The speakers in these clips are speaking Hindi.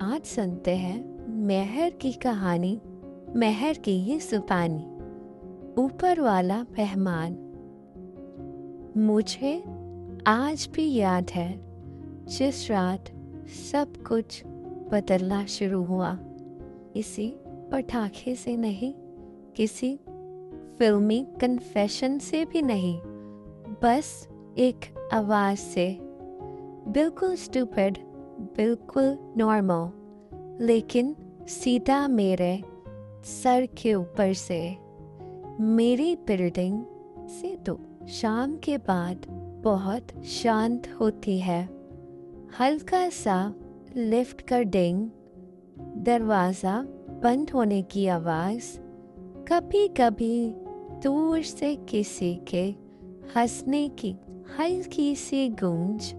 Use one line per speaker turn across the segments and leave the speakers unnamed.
आज सुनते हैं मेहर की कहानी। मेहर की ये जुबानी, ऊपर वाला मेहमान। मुझे आज भी याद है जिस रात सब कुछ बदलना शुरू हुआ। किसी पटाखे से नहीं, किसी फिल्मी कन्फेशन से भी नहीं, बस एक आवाज से। बिल्कुल स्टूपिड, बिल्कुल नॉर्मल, लेकिन सीधा मेरे सर के ऊपर से। मेरी बिल्डिंग से तो शाम के बाद बहुत शांत होती है। हल्का सा लिफ्ट का डिंग, दरवाज़ा बंद होने की आवाज़, कभी कभी दूर से किसी के हंसने की हल्की सी गूंज,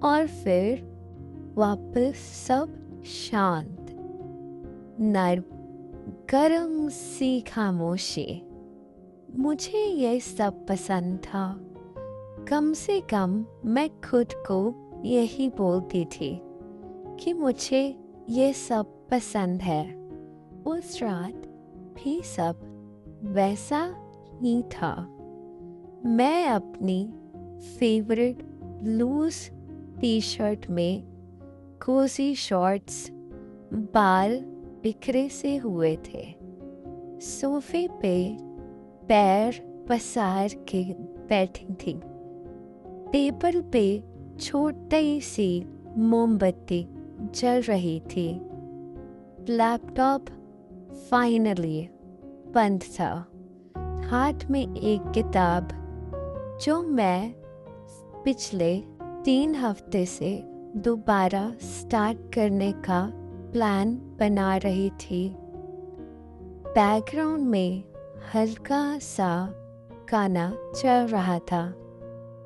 और फिर वापस सब शांत। नर्म गरम सी खामोशी। मुझे ये सब पसंद था। कम से कम मैं खुद को यही बोलती थी कि मुझे ये सब पसंद है। उस रात भी सब वैसा ही था। मैं अपनी फेवरेट लूज टी शर्ट में, कोजी शॉर्ट्स, बाल बिखरे से हुए थे। सोफे पे पैर पसार के बैठी थी। टेबल पे छोटी सी मोमबत्ती जल रही थी। लैपटॉप फाइनली बंद था। हाथ में एक किताब जो मैं पिछले 3 हफ्ते से दोबारा स्टार्ट करने का प्लान बना रही थी। बैकग्राउंड में हल्का सा गाना चल रहा था,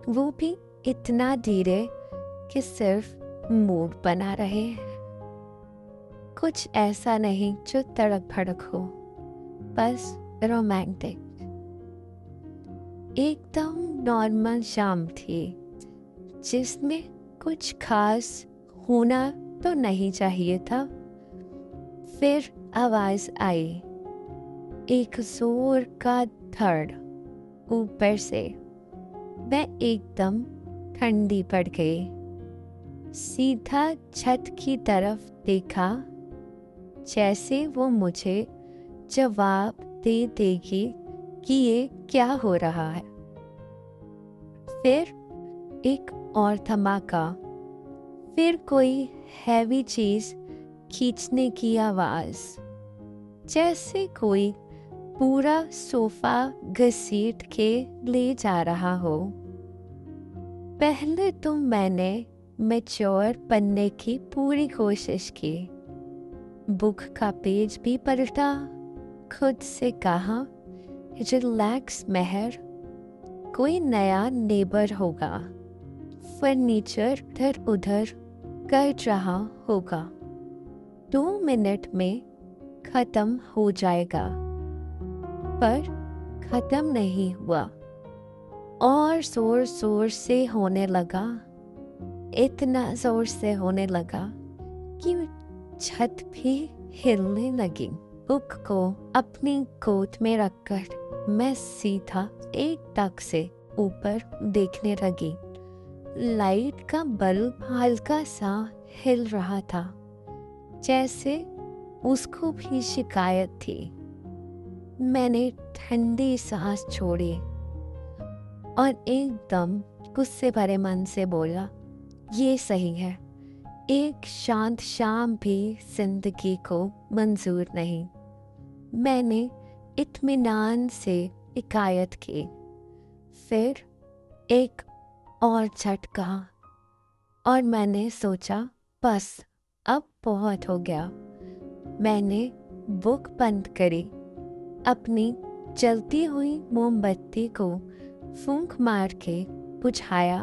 वो भी इतना धीरे कि सिर्फ मूड बना रहे। कुछ ऐसा नहीं जो तड़क भड़क हो, बस रोमांटिक। एकदम नॉर्मल शाम थी जिसमें कुछ खास होना तो नहीं चाहिए था। फिर आवाज आई, एक जोर का धड़ ऊपर से। मैं एकदम ठंडी पड़ गई। सीधा छत की तरफ देखा, जैसे वो मुझे जवाब दे देगी कि ये क्या हो रहा है। फिर एक और धमाका, फिर कोई हैवी चीज खींचने की आवाज, जैसे कोई पूरा सोफा घसीट के ले जा रहा हो। पहले तो मैंने मैच्योर बनने की पूरी कोशिश की। बुक का पेज भी पलटा, खुद से कहा, रिलैक्स मेहर, कोई नया नेबर होगा, फर्नीचर इधर उधर कर रहा होगा, 2 मिनट में खत्म हो जाएगा। पर खत्म नहीं हुआ, और जोर जोर से होने लगा। इतना जोर से होने लगा कि छत भी हिलने लगी। बुक को अपनी गोद में रखकर मैं सीधा एक टक से ऊपर देखने लगी। लाइट का बल्ब हल्का सा हिल रहा था, जैसे उसको भी शिकायत थी। मैंने ठंडी सांस छोड़ी और एकदम गुस्से भरे मन से बोला, ये सही है। एक शांत शाम भी जिंदगी को मंजूर नहीं। मैंने इत्मीनान से शिकायत की। फिर एक और झटका, और मैंने सोचा बस अब बहुत हो गया। मैंने बुक बंद करी, अपनी जलती हुई मोमबत्ती को फूंक मार के बुझाया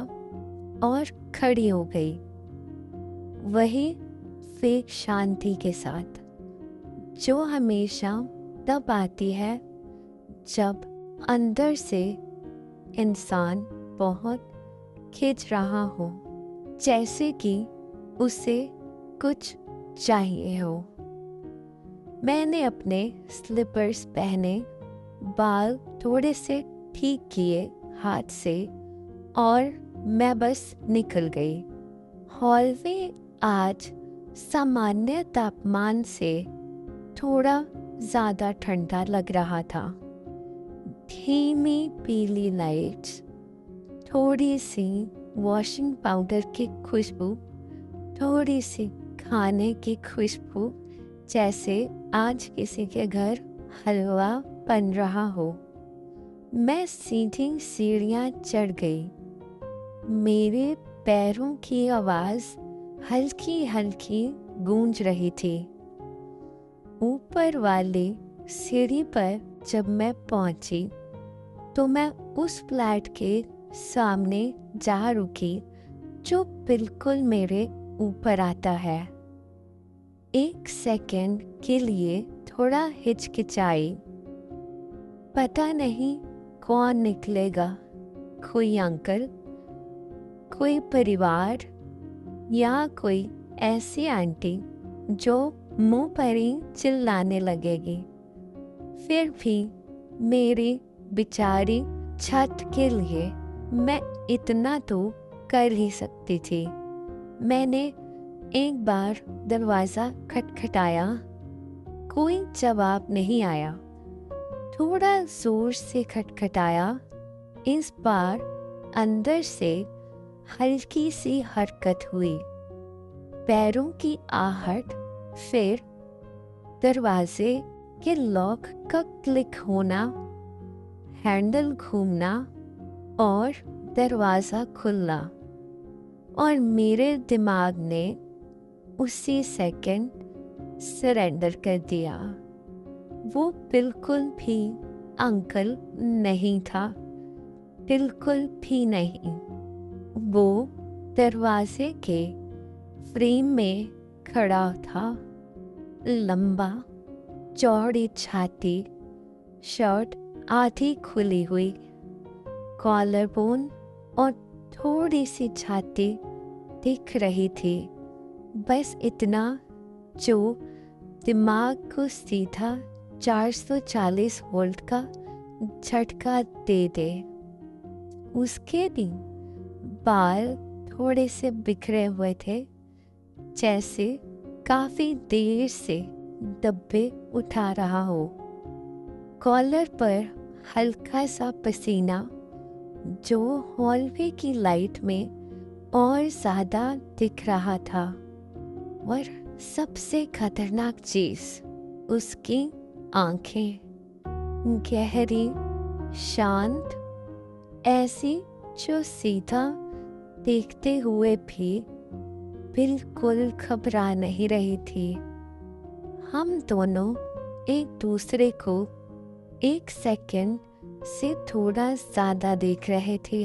और खड़ी हो गई, वही फेक शांति के साथ जो हमेशा तब आती है जब अंदर से इंसान बहुत खिंच रहा हो, जैसे कि उसे कुछ चाहिए हो। मैंने अपने स्लीपर्स पहने, बाल थोड़े से ठीक किए हाथ से और मैं बस निकल गई। हॉलवे आज सामान्य तापमान से थोड़ा ज़्यादा ठंडा लग रहा था। धीमी पीली लाइट्स, थोड़ी सी वॉशिंग पाउडर की खुशबू, थोड़ी सी खाने की खुशबू, जैसे आज किसी के घर हलवा बन रहा हो। मैं सीधी सीढ़ियाँ चढ़ गई। मेरे पैरों की आवाज़ हल्की हल्की गूंज रही थी। ऊपर वाली सीढ़ी पर जब मैं पहुंची तो मैं उस फ्लैट के सामने जा रुकी जो बिल्कुल मेरे ऊपर आता है। एक सेकंड के लिए थोड़ा हिचकिचाई। पता नहीं कौन निकलेगा, कोई अंकल, कोई परिवार या कोई ऐसी आंटी जो मुंह पर ही चिल्लाने लगेगी। फिर भी मेरी बेचारी छत के लिए मैं इतना तो कर ही सकती थी। मैंने एक बार दरवाज़ा खटखटाया, कोई जवाब नहीं आया। थोड़ा जोर से खटखटाया। इस बार अंदर से हल्की सी हरकत हुई, पैरों की आहट, फिर दरवाजे के लॉक का क्लिक होना, हैंडल घूमना और दरवाज़ा खुलना। और मेरे दिमाग ने उसी सेकंड सरेंडर कर दिया। वो बिल्कुल भी अंकल नहीं था, बिल्कुल भी नहीं। वो दरवाजे के फ्रेम में खड़ा था, लंबा, चौड़ी छाती, शर्ट आधी खुली हुई, कॉलर बोन और थोड़ी सी छाती दिख रही थी। बस इतना जो दिमाग को सीधा 440 वोल्ट का झटका दे दे। उसके भी बाल थोड़े से बिखरे हुए थे, जैसे काफी देर से डब्बे उठा रहा हो। कॉलर पर हल्का सा पसीना जो हॉलवे की लाइट में और ज्यादा दिख रहा था। और सबसे खतरनाक चीज, उसकी आंखें, गहरी, शांत, ऐसी जो सीधा देखते हुए भी बिल्कुल घबरा नहीं रही थी। हम दोनों एक दूसरे को एक सेकंड से थोड़ा ज्यादा देख रहे थे।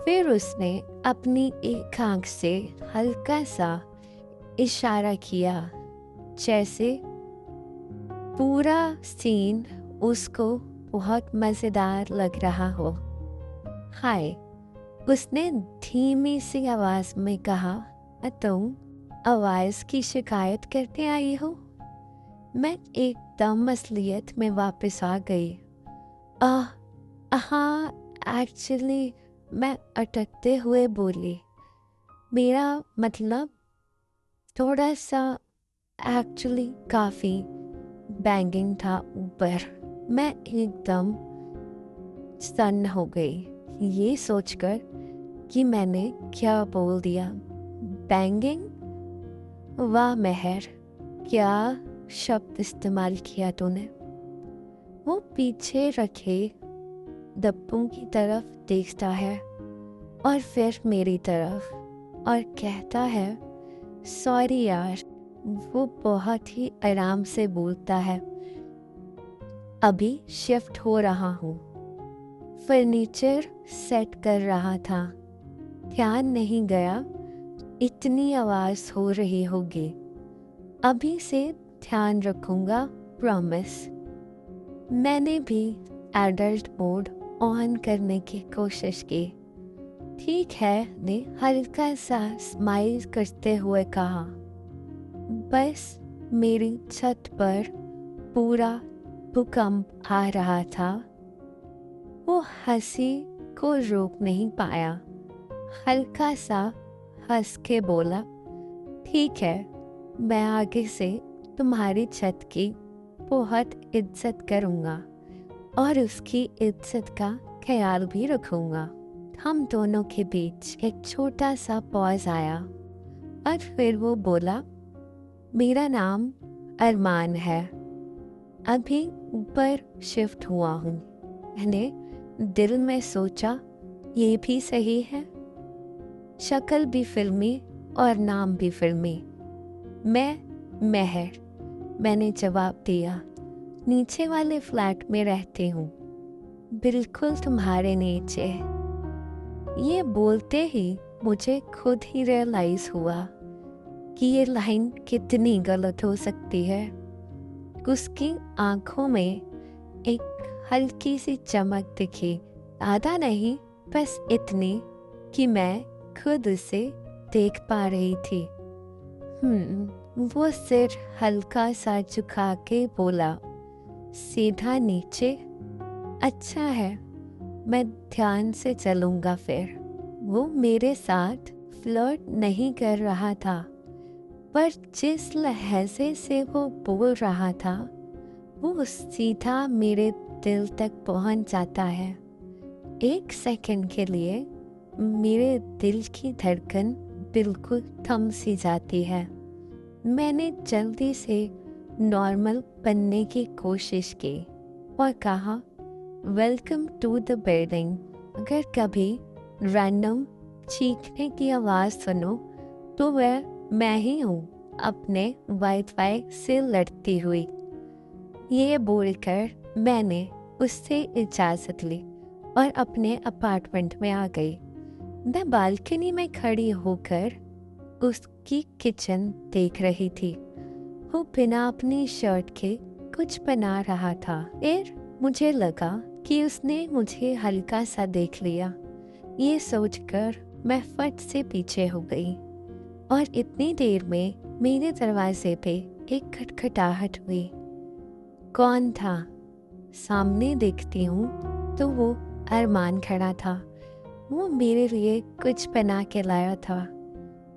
फिर उसने अपनी एक आंख से हल्का सा इशारा किया, जैसे पूरा सीन उसको बहुत मजेदार लग रहा हो। हाय, उसने धीमी सी आवाज में कहा। तुम आवाज की शिकायत करते आई हो? मैं एकदम असलियत में वापस आ गई। हाँ, एक्चुअली, मैं अटकते हुए बोली। मेरा मतलब थोड़ा सा, एक्चुअली काफी बैंगिंग था ऊपर। मैं एकदम स्टन हो गई ये सोचकर कि मैंने क्या बोल दिया। बैंगिंग? वाह मेहर, क्या शब्द इस्तेमाल किया तूने। वो पीछे रखे डब्बों की तरफ देखता है और फिर मेरी तरफ और कहता है, सॉरी यार। वो बहुत ही आराम से बोलता है, अभी शिफ्ट हो रहा हूँ, फर्नीचर सेट कर रहा था, ध्यान नहीं गया इतनी आवाज हो रही होगी। अभी से ध्यान रखूंगा, प्रॉमिस। मैंने भी एडल्ट मोड ऑन करने की कोशिश की। ठीक है ने हल्का सा स्माइल करते हुए कहा। बस मेरी छत पर पूरा भूकंप आ रहा था। वो हंसी को रोक नहीं पाया। हल्का सा हंस के बोला, ठीक है, मैं आगे से तुम्हारी छत की बहुत इज्जत करूँगा और उसकी इज्जत का ख्याल भी रखूँगा। हम दोनों के बीच एक छोटा सा पॉज आया और फिर वो बोला, मेरा नाम अरमान है, अभी ऊपर शिफ्ट हुआ हूँ। मैंने दिल में सोचा, ये भी सही है, शक्ल भी फिल्मी और नाम भी फिल्मी। मैं मेहर, मैंने जवाब दिया, नीचे वाले फ्लैट में रहती हूँ, बिल्कुल तुम्हारे नीचे। ये बोलते ही मुझे खुद ही रियलाइज हुआ कि ये लाइन कितनी गलत हो सकती है। उसकी आंखों में एक हल्की सी चमक दिखी, ज़्यादा नहीं, बस इतनी कि मैं खुद उसे देख पा रही थी। वो सिर हल्का सा झुका के बोला, सीधा नीचे, अच्छा है, मैं ध्यान से चलूंगा फिर। वो मेरे साथ फ्लर्ट नहीं कर रहा था, पर जिस लहजे से वो बोल रहा था वो सीधा मेरे दिल तक पहुंच जाता है। एक सेकंड के लिए मेरे दिल की धड़कन बिल्कुल थम सी जाती है। मैंने जल्दी से नॉर्मल बनने की कोशिश की और कहा, वेलकम टू द बिल्डिंग। अगर कभी रैंडम चीखने की आवाज़ सुनो तो वह मैं ही हूँ, अपने वाईफाई से लड़ती हुई। ये बोलकर मैंने उससे इजाज़त ली और अपने अपार्टमेंट में आ गई। मैं बालकनी में खड़ी होकर उसकी किचन देख रही थी। वो बिना अपनी शर्ट के कुछ बना रहा था। फिर मुझे लगा कि उसने मुझे हल्का सा देख लिया। ये सोचकर मैं फट से पीछे हो गई और इतनी देर में मेरे दरवाजे पे एक खटखटाहट हुई। कौन था? सामने देखती हूँ तो वो अरमान खड़ा था। वो मेरे लिए कुछ बना के लाया था।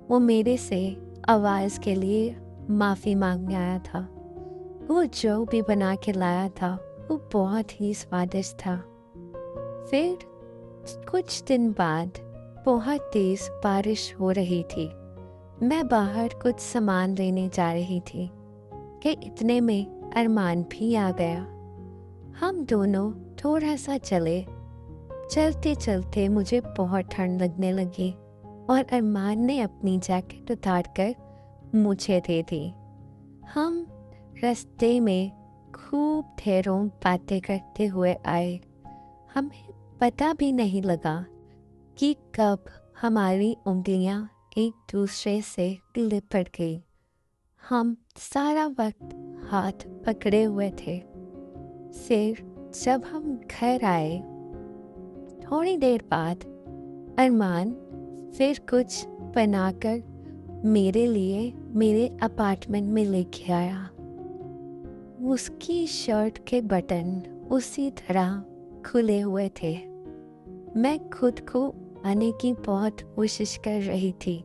वो मेरे से आवाज़ के लिए माफ़ी मांगने आया था। वो जो भी बना के लाया था वो बहुत ही स्वादिष्ट था। फिर कुछ दिन बाद बहुत तेज़ बारिश हो रही थी। मैं बाहर कुछ सामान लेने जा रही थी कि इतने में अरमान भी आ गया। हम दोनों थोड़ा सा चले। चलते चलते मुझे बहुत ठंड लगने लगी और अरमान ने अपनी जैकेट उतारकर मुझे दे दी। हम रास्ते में खूब ढेरों बातें करते हुए आए। हमें पता भी नहीं लगा कि कब हमारी उंगलियां एक दूसरे से लिपट गई। हम सारा वक्त हाथ पकड़े हुए थे। फिर जब हम घर आए, थोड़ी देर बाद अरमान फिर कुछ बनाकर मेरे लिए मेरे अपार्टमेंट में लेके आया। उसकी शर्ट के बटन उसी तरह खुले हुए थे। मैं खुद को आने की बहुत कोशिश कर रही थी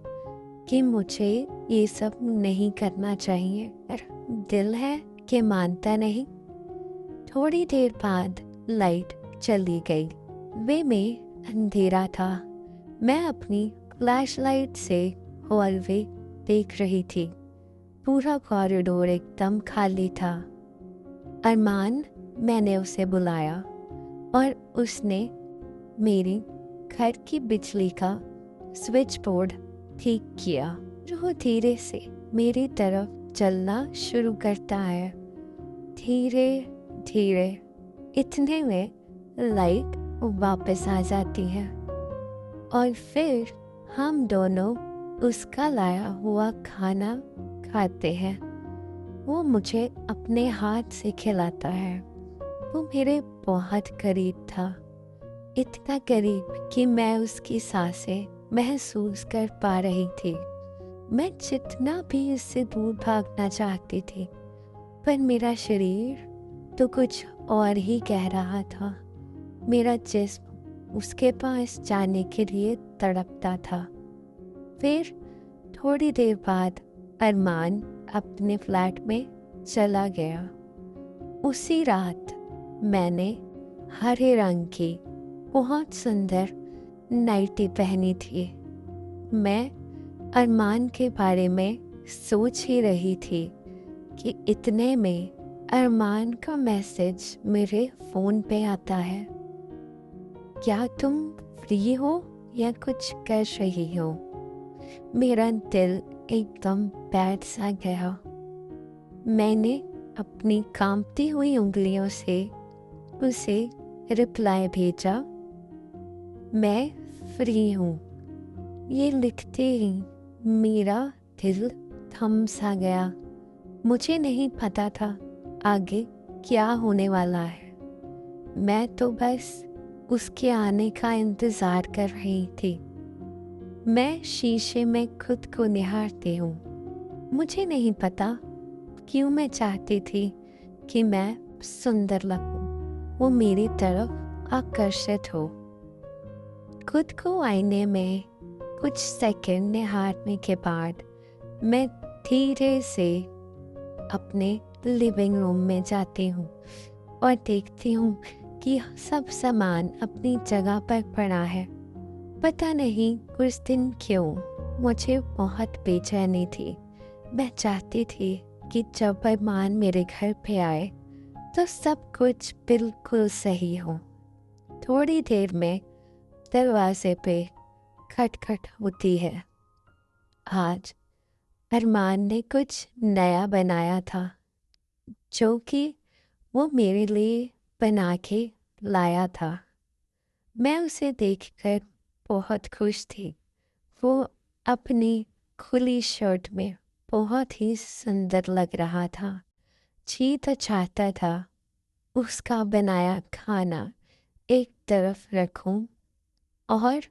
कि मुझे ये सब नहीं करना चाहिए, पर दिल है कि मानता नहीं। थोड़ी देर बाद लाइट चली गई। वे में अंधेरा था। मैं अपनी फ्लैशलाइट से हॉलवे देख रही थी। पूरा कॉरिडोर एकदम खाली था। अरमान, मैंने उसे बुलाया और उसने मेरी घर की बिजली का स्विच बोर्ड ठीक किया। वो धीरे से मेरी तरफ चलना शुरू करता है। धीरे धीरे इतने में लाइट वापस आ जाती है और फिर हम दोनों उसका लाया हुआ खाना खाते हैं। वो मुझे अपने हाथ से खिलाता है। वो मेरे बहुत करीब था, इतना करीब कि मैं उसकी सांसें महसूस कर पा रही थी। मैं जितना भी इससे दूर भागना चाहती थी, पर मेरा शरीर तो कुछ और ही कह रहा था। मेरा जिस्म उसके पास जाने के लिए तड़पता था। फिर थोड़ी देर बाद अरमान अपने फ्लैट में चला गया। उसी रात मैंने हरे रंग की बहुत सुंदर नाइटी पहनी थी। मैं अरमान के बारे में सोच ही रही थी कि इतने में अरमान का मैसेज मेरे फ़ोन पे आता है। क्या तुम फ्री हो या कुछ कर रही हो? मेरा दिल एकदम बैठ सा गया। मैंने अपनी कांपती हुई उंगलियों से उसे रिप्लाई भेजा, मैं फ्री हूँ। ये लिखते ही मेरा दिल थम सा गया। मुझे नहीं पता था आगे क्या होने वाला है। मैं तो बस उसके आने का इंतज़ार कर रही थी। मैं शीशे में खुद को निहारती हूँ। मुझे नहीं पता क्यों मैं चाहती थी कि मैं सुंदर लगूं, वो मेरी तरफ आकर्षित हो। खुद को आईने में कुछ सेकंड निहारने के बाद मैं धीरे से अपने लिविंग रूम में जाती हूँ और देखती हूँ कि सब सामान अपनी जगह पर पड़ा है। पता नहीं उस दिन क्यों मुझे बहुत बेचैनी थी। मैं चाहती थी कि जब अरमान मेरे घर पे आए तो सब कुछ बिल्कुल सही हो। थोड़ी देर में दरवाजे पे खटखट होती है। आज अरमान ने कुछ नया बनाया था जो कि वो मेरे लिए बना के लाया था। मैं उसे देखकर बहुत खुश थी। वो अपनी खुली शर्ट में बहुत ही सुंदर लग रहा था। जी तो चाहता था उसका बनाया खाना एक तरफ रखूं और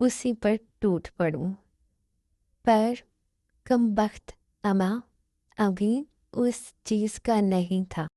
उसी पर टूट पड़ूं, पर कमबख्त अमा अभी उस चीज़ का नहीं था।